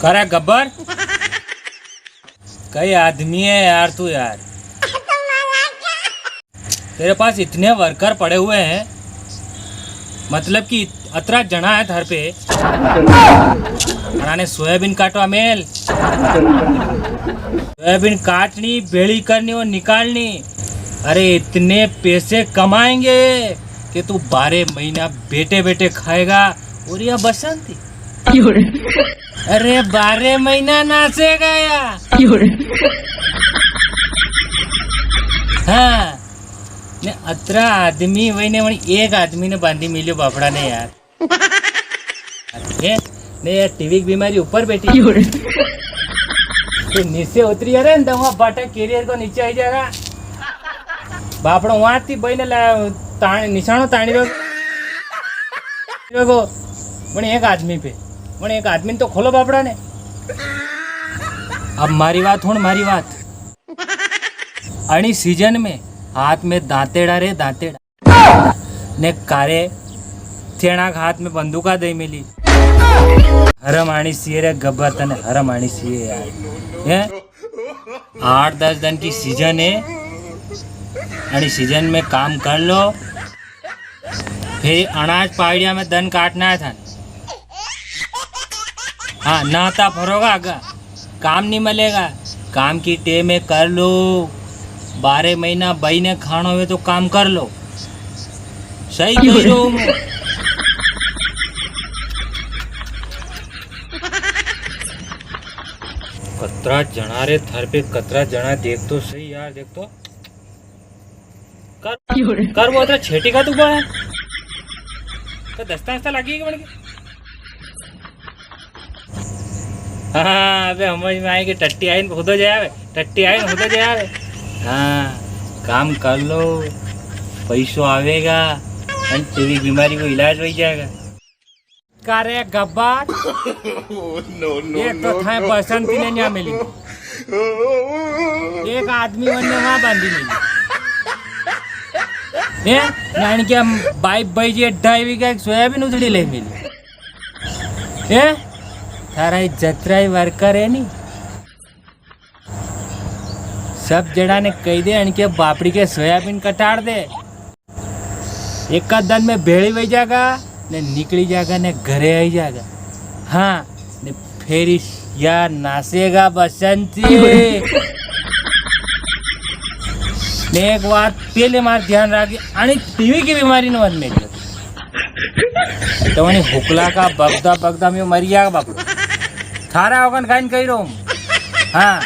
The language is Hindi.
करे गब्बर, कई आदमी है यार तू यार। तेरे पास इतने वर्कर पड़े हुए हैं, मतलब कि अतरा जना है घर पे। ने सोयाबीन काटवा मेल, सोयाबीन काटनी, बेड़ी करनी और निकालनी। अरे इतने पैसे कमाएंगे कि तू 12 महीना बेटे बेटे खाएगा। और यह बसंती, अरे 12 महीना नाचेगा या। हाँ ने अतरा आदमी वही ने एक आदमी ने बांधी मिलियो बापड़ा ने यार। ने यार टीवी की बीमारी ऊपर बैठी तो नीचे उतरी अरे तो वहाँ बाटा कैरियर को नीचे आई जाएगा। बापड़ो वहाँ थी भाई ने निशानो ताणी को एक आदमी पे एक आदमी ने तो खोलो बापड़ा ने। अब मारी बात होण मारी बात अणी सीजन में हाथ में दांतेड़ा रे दांतेड़ा ने कारे थेणा हाथ में बंदूका दई मिली। हरम आनी सी रे गब्बर तने हरम आनी सी यार। है 8-10 दिन की सीजन है, अणी सीजन में काम कर लो, फिर अनाज पाइडिया में दन काटना है था। हाँ नहाता फरोगा आगा, काम नहीं मिलेगा। काम की टे में कर लो, 12 महीना भाई ने खाना हुए तो काम कर लो। सही कह रहा हूँ मैं। कतरा जना रे थर पे कतरा जना, देख तो सही यार, देख तो कर वो तो छेटी का तू बड़ा तो दस्ता लगी बन के। हाँ अबे समझ में आए कि टट्टी आई खुद हो जाए, टट्टी आई खुद हो जाए। हाँ काम कर लो, पैसों आवेगा, तेरी बीमारी को इलाज हो जाएगा। करे गब्बर एक तो था बसंती ने नहीं मिली, एक आदमी वन्य वहाँ बांधी मिली। यानी कि हम बाइक भाई जी 2.5 वीघा सोयाबीन उधड़ी ले मिली। थारा जतराई वर्कर है नी, सब जड़ा ने कही दे इनके बापड़ी के सोयाबीन कटाड़ दे। एक दिन में भेड़ी वही जाएगा ने निकली जाएगा ने घरे आई जाएगा। हाँ ने फिर या नाचेगा बसंती ने। एक बात पहले मार ध्यान रखी, आणि टीवी की बीमारी न में तो वही हुकला का बगदा बगदा में मरी जाएगा बापू। थारा होगन खाइन कही रहा हूँ। हाँ